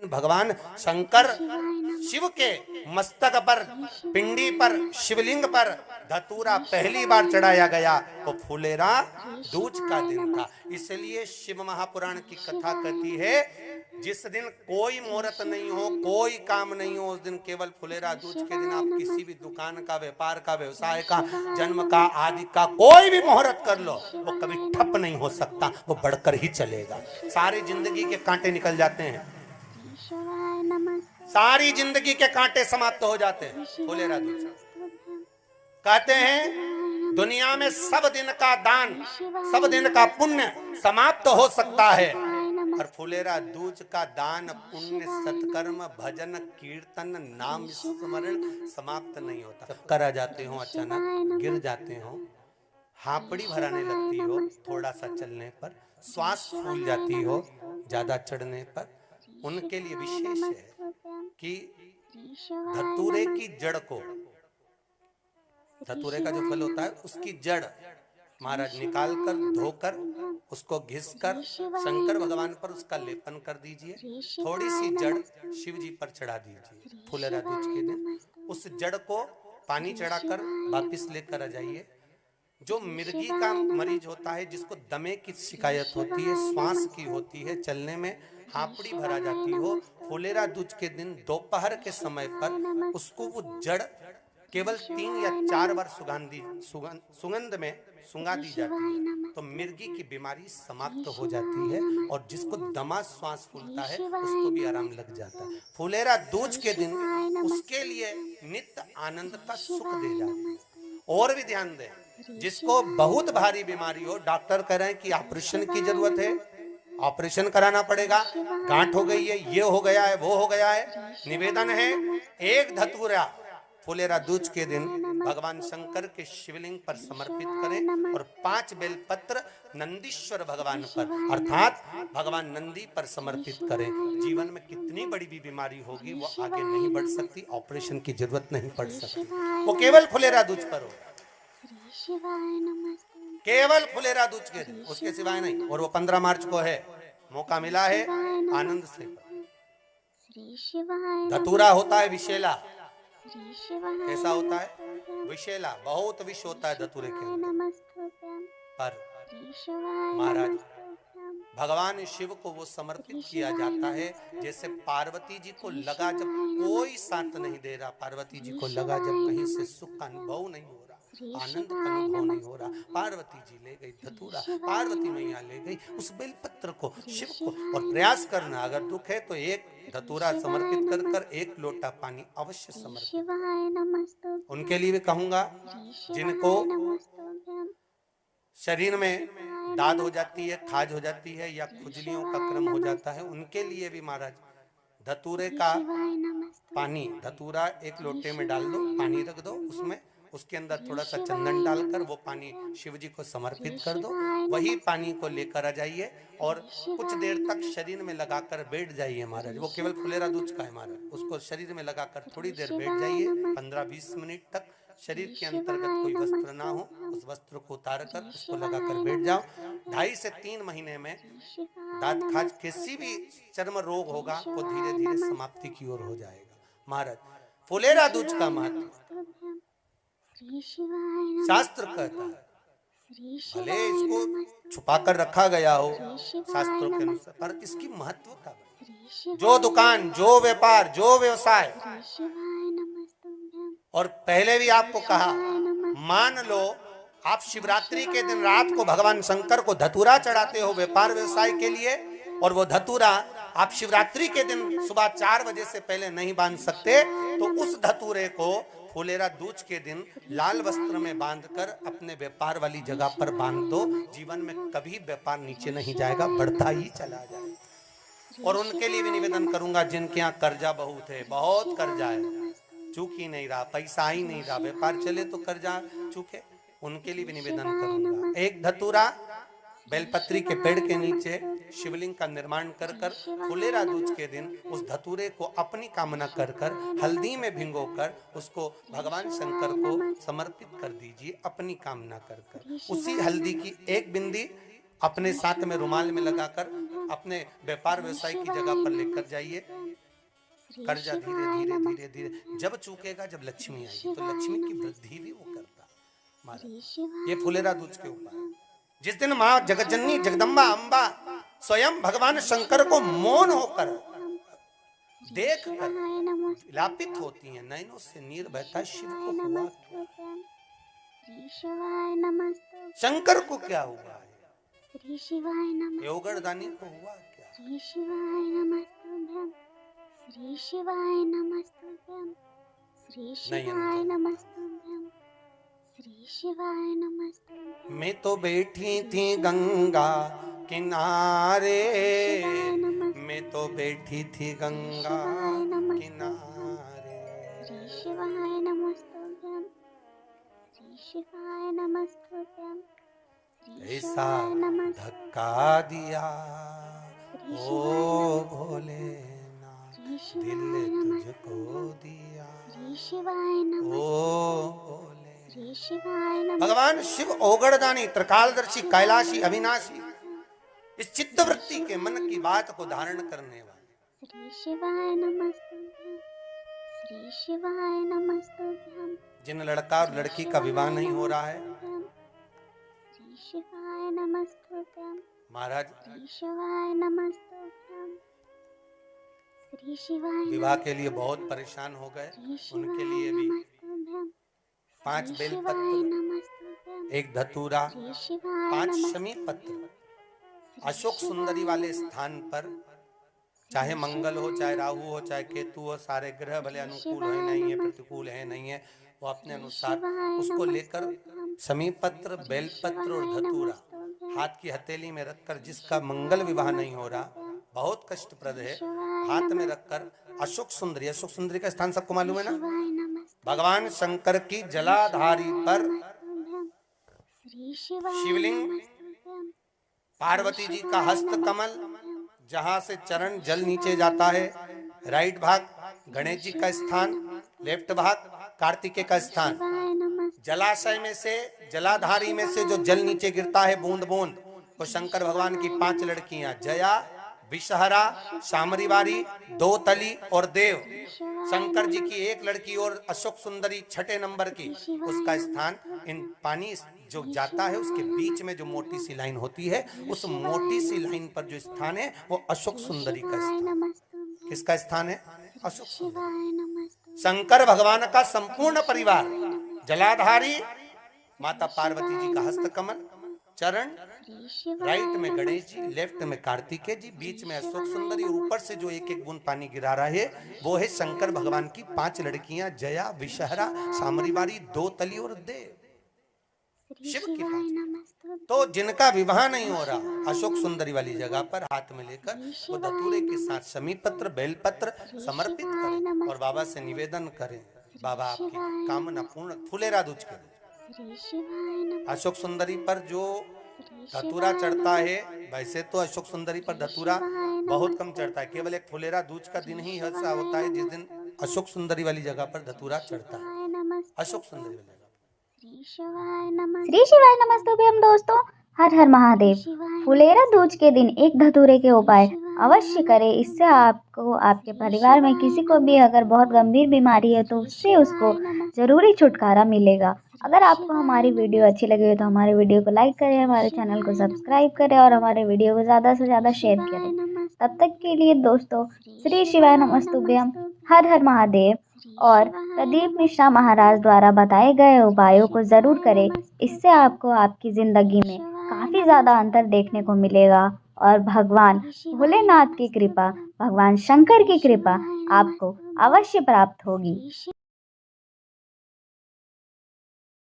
दिन भगवान शंकर शिव के मस्तक पर, पिंडी पर, शिवलिंग पर धतूरा पहली बार चढ़ाया गया तो फुलेरा दूज का दिन था। इसलिए शिव महापुराण की कथा कहती है जिस दिन कोई मुहूर्त नहीं हो, कोई काम नहीं हो, उस दिन केवल फुलेरा दूज के दिन आप किसी भी दुकान का, व्यापार का, व्यवसाय का, जन्म का, आदि का कोई भी मुहूर्त कर लो, वो कभी ठप नहीं हो सकता, वो बढ़कर ही चलेगा। सारी जिंदगी के कांटे निकल जाते हैं, सारी जिंदगी के कांटे समाप्त हो जाते हैं फुलेरा दूज। कहते हैं दुनिया में सब दिन का दान, सब दिन का पुण्य समाप्त हो सकता है, और फुलेरा दूज का दान, पुण्य, सत्कर्म, भजन, कीर्तन, नाम स्मरण समाप्त नहीं होता। चक्कर आ जाते हो, अचानक गिर जाते हो, हापड़ी भराने लगती हो थोड़ा सा चलने पर, श्वास फूल जाती हो ज्यादा चढ़ने पर, उनके लिए विशेष है कि धतूरे की जड़ को, धतूरे का जो फल होता है उसकी जड़ महाराज निकाल कर, धोकर, उसको घिसकर शंकर भगवान पर उसका लेपन कर दीजिए। थोड़ी सी जड़ शिव जी पर चढ़ा दीजिए फुलेरा दूज के दिन। उस जड़ को पानी चढ़ाकर वापिस लेकर आ जाइए। जो मिर्गी का मरीज होता है, जिसको दमे की शिकायत होती है, श्वास की होती है, चलने में हापड़ी भरा जाती हो, फुलेरा दूज के दिन दोपहर के समय पर उसको वो जड़ केवल 3 या 4 बार सुगंध में सुंगा दी जाती है तो मिर्गी की बीमारी समाप्त हो जाती है, और जिसको दमा श्वास फूलता है उसको भी आराम लग जाता है। फुलेरा दूज के दिन उसके लिए नित्य आनंद का सुख दे जाता है। और भी ध्यान दें, जिसको बहुत भारी बीमारी हो, डॉक्टर कह रहे हैं कि ऑपरेशन की जरूरत है, ऑपरेशन कराना पड़ेगा, गांठ हो गई है, ये हो गया है, वो हो गया है, निवेदन है एक धतूरा फुलेरा दूज के दिन भगवान शंकर के शिवलिंग पर समर्पित करें, और 5 बेलपत्र नंदीश्वर भगवान पर अर्थात भगवान नंदी पर समर्पित करें। जीवन में कितनी बड़ी भी बीमारी होगी वो आगे नहीं बढ़ सकती, ऑपरेशन की जरूरत नहीं पड़ सकती, वो केवल फुलेरा दूज पर हो, केवल फुलेरा दूज के दिन, उसके सिवाय नहीं। और वो 15 मार्च को है, मौका मिला है, आनंद से। धतूरा होता है विशेला। कैसा होता है? विशेला, बहुत विष होता है धतूरे के अंदर। पर महाराज भगवान शिव को वो समर्पित किया जाता है जैसे पार्वती जी को लगा, जब कोई साथ नहीं दे रहा, पार्वती जी को लगा जब कहीं से सुख का अनुभव नहीं हो रहा, आनंद का अनुभव नहीं हो रहा, पार्वती जी ले गई धतूरा, पार्वती मैया ले गई उस बेलपत्र को शिव को। और प्रयास करना, अगर दुख है तो एक धतूरा समर्पित कर कर 1 लोटा पानी अवश्य समर्पित। उनके लिए भी कहूंगा जिनको शरीर में दाद हो जाती है, खाज हो जाती है, या खुजलियों का क्रम हो जाता है, उनके लिए भी महाराज धतूरे का पानी, धतूरा 1 लोटे में डाल दो, पानी रख दो उसमें, उसके अंदर थोड़ा सा चंदन डालकर वो पानी शिव जी को समर्पित कर दो। वही पानी को लेकर आ जाइए और कुछ देर तक शरीर में लगाकर बैठ जाइए महाराज। वो केवल फुलेरा दूज का है महाराज, उसको शरीर में लगाकर थोड़ी देर बैठ जाइए, 15-20 मिनट तक। शरीर के अंतर्गत कोई वस्त्र ना हो, उस वस्त्र को उतार कर उसको लगाकर बैठ जाओ। 2.5 से 3 महीने में दांत खाज, किसी भी चर्म रोग होगा वो धीरे धीरे समाप्ति की ओर हो जाएगा। महाराज फुलेरा दूज का महत्व शास्त्र कहता है, भले इसको छुपा कर रखा गया हो शास्त्रों के अनुसार, पर इसकी महत्व का, जो दुकान, जो व्यापार, जो व्यवसाय, और पहले भी आपको कहा, मान लो आप शिवरात्रि के दिन रात को भगवान शंकर को धतूरा चढ़ाते हो व्यापार व्यवसाय के लिए, और वो धतूरा आप शिवरात्रि के दिन सुबह 4 बजे से पहले नहीं बांध सकते, तो उस धतूरे को फुलेरा दूज के दिन लाल वस्त्र में बांधकर अपने व्यापार वाली जगह पर बांध दो। जीवन में कभी व्यापार नीचे नहीं जाएगा, बढ़ता ही चला जाएगा। और उनके लिए भी निवेदन करूंगा जिनके यहाँ कर्जा बहुत है, बहुत कर्जा है, चूक ही नहीं रहा, पैसा ही नहीं रहा, व्यापार चले तो कर्जा चूके, उनके लिए भी निवेदन करूंगा। एक धतूरा बेलपत्री के पेड़ के नीचे शिवलिंग का निर्माण कर कर फुलेरा दूज के दिन उस धतूरे को अपनी कामना कर कर हल्दी में भिगोकर उसको भगवान शंकर को समर्पित कर दीजिए अपनी कामना कर कर। उसी हल्दी की 1 बिंदी अपने साथ में रुमाल में लगाकर अपने व्यापार व्यवसाय की जगह पर लेकर जाइए। कर्जा धीरे धीरे धीरे धीरे जब चूकेगा, जब लक्ष्मी आएगी तो लक्ष्मी की वृद्धि भी वो करता महाराज। ये फुलेरा दूज के उपाय। जिस दिन माँ जगतजननी जगदम्बा अम्बा स्वयं भगवान शंकर को मौन होकर देख कर विलापित होती हैं, नयनों से नीर बहता, शिव को हुआ क्या, शंकर को क्या हुआ है, योगरदानी को हुआ क्या। मैं तो बैठी थी गंगा किनारे, मैं तो बैठी थी गंगा किनारे, ऐसा धक्का दिया ओ भोलेनाथ, दिल तुझको दिया ओ भोले। भगवान शिव ओगड़दानी, त्रिकालदर्शी, कैलाशी, अविनाशी, इस चित्त वृत्ति के मन की बात को धारण करने वाले। जिन लड़का और लड़की का विवाह नहीं हो रहा है महाराज, विवाह के लिए बहुत परेशान हो गए, उनके लिए भी 5 बेलपत्र, 1 धतूरा, 5 शमी पत्र, अशोक सुंदरी वाले स्थान पर, चाहे मंगल हो, चाहे राहु हो, चाहे केतु हो, सारे ग्रह भले अनुकूल है नहीं है, प्रतिकूल है नहीं है, वो अपने अनुसार उसको लेकर शमी पत्र, बेलपत्र और धतूरा हाथ की हथेली में रखकर, जिसका मंगल विवाह नहीं हो रहा, बहुत कष्टप्रद है, हाथ में रखकर अशोक सुंदरी, अशोक सुंदरी का स्थान सबको मालूम है ना, भगवान शंकर की जलाधारी पर शिवलिंग, पार्वती जी का हस्त कमल, जहां से चरण जल नीचे जाता है, राइट भाग गणेश जी का स्थान, लेफ्ट भाग कार्तिकेय का स्थान, जलाशय में से, जलाधारी में से जो जल नीचे गिरता है बूंद बूंद, वो शंकर भगवान की 5 लड़कियां, जया, विषहरा, शामरीवारी, दोतली और देव, शंकर जी की 1 लड़की और अशोक सुंदरी 6ठे नंबर की, उसका स्थान, इन पानी जो जाता है उसके बीच में जो मोटी सी लाइन होती है, उस मोटी सी लाइन पर जो स्थान है वो अशोक सुंदरी का स्थान। किसका स्थान है? अशोक सुंदरी। शंकर भगवान का संपूर्ण परिवार, जलाधारी माता पार्वती जी का हस्त कमल, चरण राइट में गणेश जी, लेफ्ट में कार्तिकेय जी, बीच में अशोक सुंदरी, ऊपर से जो 1-1 बूंद पानी गिरा रहा है वो है शंकर भगवान की 5 लड़कियां, जया, विषहरा, शामरीवारी, दोतली और देव, शिव की 5। तो जिनका विवाह नहीं हो रहा, अशोक सुंदरी वाली जगह पर हाथ में लेकर वो धतूरे के साथ शमी पत्र, बेलपत्र समर्पित करें और बाबा से निवेदन करें, बाबा आपकी कामना पूर्ण। फुलेरा दूज के अशोक सुंदरी पर जो धतूरा चढ़ता है, वैसे तो अशोक सुंदरी पर धतूरा बहुत कम चढ़ता है, केवल एक फुलेरा दूज का दिन ही ऐसा होता है जिस दिन अशोक सुंदरी वाली जगह पर धतूरा चढ़ता है, अशोक सुंदरी वाली जगह। श्री शिवाय नमस्तुभ्यम दोस्तों, हर हर महादेव। फुलेरा दूज के दिन एक धतूरे के उपाय अवश्य करें, इससे आपको, आपके परिवार में किसी को भी अगर बहुत गंभीर बीमारी है तो उससे उसको जरूरी छुटकारा मिलेगा। अगर आपको हमारी वीडियो अच्छी लगी हो तो हमारे वीडियो को लाइक करें, हमारे चैनल को सब्सक्राइब करें और हमारे वीडियो को ज़्यादा से ज़्यादा शेयर करें। तब तक के लिए दोस्तों, श्री शिवाय नमस्तुभ्यम, हर हर महादेव। और प्रदीप मिश्रा महाराज द्वारा बताए गए उपायों को ज़रूर करें, इससे आपको आपकी ज़िंदगी में काफ़ी ज़्यादा अंतर देखने को मिलेगा और भगवान भोलेनाथ की कृपा, भगवान शंकर की कृपा आपको अवश्य प्राप्त होगी।